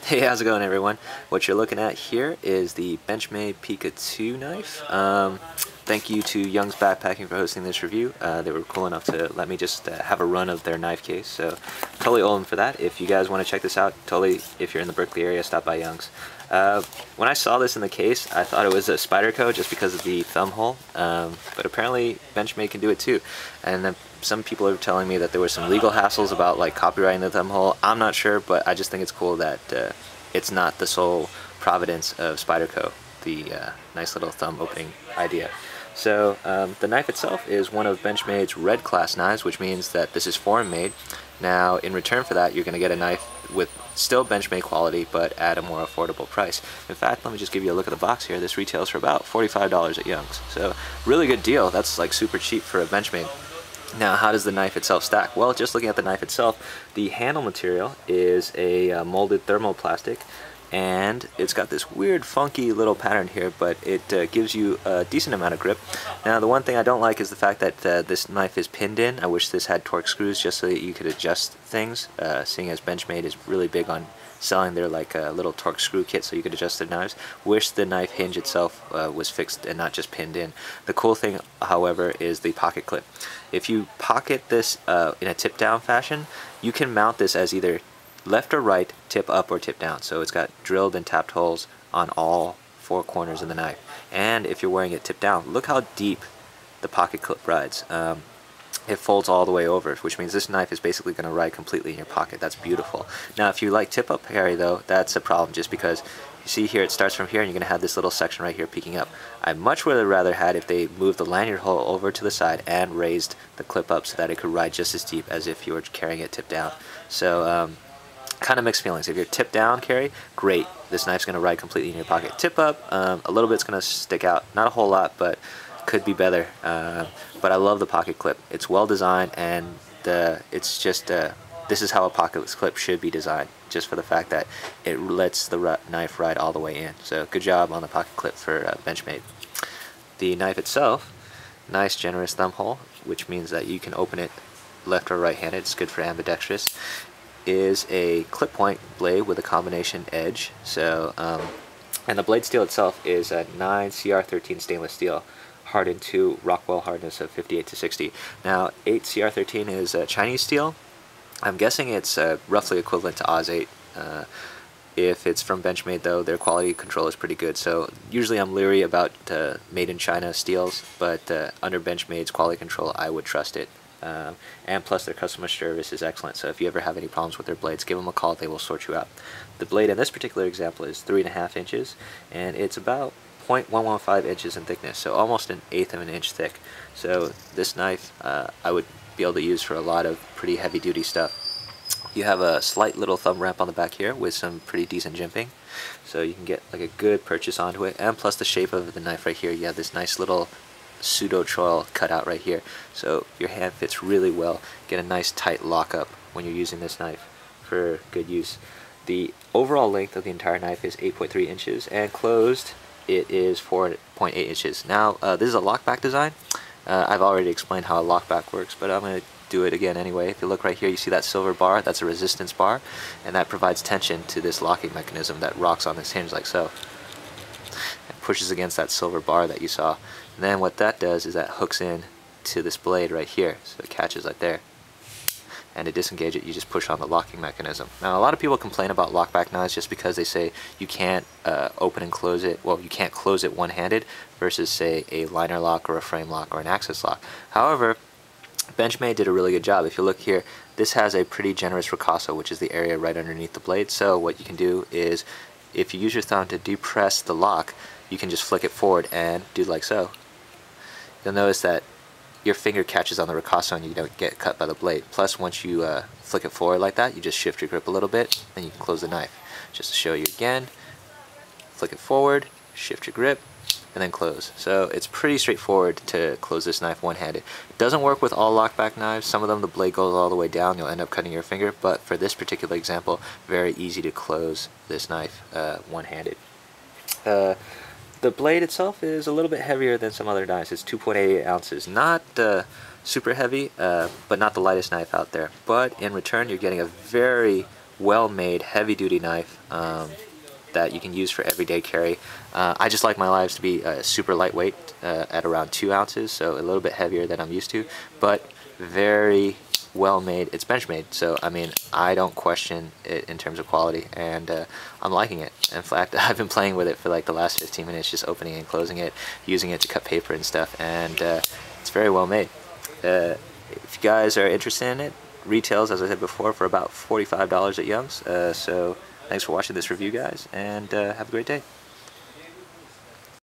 Hey, how's it going, everyone? What you're looking at here is the Benchmade Pika II knife. Thank you to Young's Backpacking for hosting this review. They were cool enough to let me just have a run of their knife case, so totally owe them for that. If you guys want to check this out, totally, if you're in the Berkeley area, stop by Young's. When I saw this in the case, I thought it was a Spyderco just because of the thumb hole, but apparently Benchmade can do it too. And then some people are telling me that there were some legal hassles about like copyrighting the thumb hole. I'm not sure, but I just think it's cool that it's not the sole providence of Spyderco, the nice little thumb opening idea. So the knife itself is one of Benchmade's red class knives, which means that this is foreign made. Now in return for that, you're going to get a knife with still Benchmade quality, but at a more affordable price. In fact, let me just give you a look at the box here. This retails for about $45 at Young's. So really good deal. That's like super cheap for a Benchmade. Now, how does the knife itself stack? Well, just looking at the knife itself, the handle material is a molded thermoplastic, and it's got this weird funky little pattern here, but it gives you a decent amount of grip. Now, the one thing I don't like is the fact that this knife is pinned in. I wish this had torque screws just so that you could adjust things, seeing as Benchmade is really big on selling their like little torque screw kit so you could adjust their knives. Wish the knife hinge itself was fixed and not just pinned in. The cool thing, however, is the pocket clip. If you pocket this in a tip down fashion, you can mount this as either left or right, tip up or tip down. So it's got drilled and tapped holes on all four corners of the knife. And if you're wearing it tip down, look how deep the pocket clip rides. It folds all the way over, which means this knife is basically going to ride completely in your pocket. That's beautiful. Now, if you like tip-up carry, though, that's a problem, just because you see here it starts from here, and you're going to have this little section right here peeking up. I much would have rather had if they moved the lanyard hole over to the side and raised the clip up so that it could ride just as deep as if you were carrying it tip down. So, kind of mixed feelings. If you're tip down carry, great. This knife's going to ride completely in your pocket. Tip up, a little bit's going to stick out. Not a whole lot, but could be better. But I love the pocket clip. It's well designed, and it's just this is how a pocket clip should be designed, just for the fact that it lets the knife ride all the way in. So good job on the pocket clip for Benchmade. The knife itself, nice generous thumb hole, which means that you can open it left or right handed. It's good for ambidextrous. Is a clip point blade with a combination edge. So and the blade steel itself is a 9 CR13 stainless steel, hardened to Rockwell hardness of 58 to 60. Now 8 CR13 is Chinese steel. I'm guessing it's roughly equivalent to Oz 8. If it's from Benchmade, though, their quality control is pretty good. So usually I'm leery about made in China steels, but under Benchmade's quality control, I would trust it. And plus their customer service is excellent, so if you ever have any problems with their blades, give them a call. They will sort you out. The blade in this particular example is 3.5 inches, and it's about 0.115 inches in thickness, so almost 1/8 of an inch thick. So this knife I would be able to use for a lot of pretty heavy duty stuff. You have a slight little thumb ramp on the back here with some pretty decent jimping, so you can get like a good purchase onto it. And plus the shape of the knife right here, you have this nice little pseudo choil cut out right here, so your hand fits really well. Get a nice tight lockup when you're using this knife for good use. The overall length of the entire knife is 8.3 inches, and closed it is 4.8 inches. Now this is a lockback design. I've already explained how a lockback works, but I'm going to do it again anyway. If you look right here, you see that silver bar? That's a resistance bar, and that provides tension to this locking mechanism that rocks on this hinge like so. It pushes against that silver bar that you saw. And then what that does is that hooks in to this blade right here, so it catches right there. And to disengage it, you just push on the locking mechanism. Now, a lot of people complain about lockback knives just because they say you can't open and close it. Well, you can't close it one-handed versus, say, a liner lock or a frame lock or an axis lock. However, Benchmade did a really good job. If you look here, this has a pretty generous ricasso, which is the area right underneath the blade. So what you can do is, if you use your thumb to depress the lock, you can just flick it forward and do like so. You'll notice that your finger catches on the ricasso and you don't get cut by the blade. Plus, once you flick it forward like that, you just shift your grip a little bit, and you can close the knife. Just to show you again, flick it forward, shift your grip, and then close. So it's pretty straightforward to close this knife one-handed. It doesn't work with all lockback knives. Some of them the blade goes all the way down, you'll end up cutting your finger, but for this particular example, very easy to close this knife one-handed. The blade itself is a little bit heavier than some other knives. It's 2.88 ounces. Not super heavy, but not the lightest knife out there. But in return, you're getting a very well-made, heavy-duty knife that you can use for everyday carry. I just like my knives to be super lightweight at around 2 ounces, so a little bit heavier than I'm used to, but very well made. It's Benchmade, so I mean, I don't question it in terms of quality, and I'm liking it. In fact, I've been playing with it for like the last 15 minutes, just opening and closing it, using it to cut paper and stuff, and it's very well made. If you guys are interested in it, retails, as I said before, for about $45 at Young's. So thanks for watching this review, guys, and have a great day.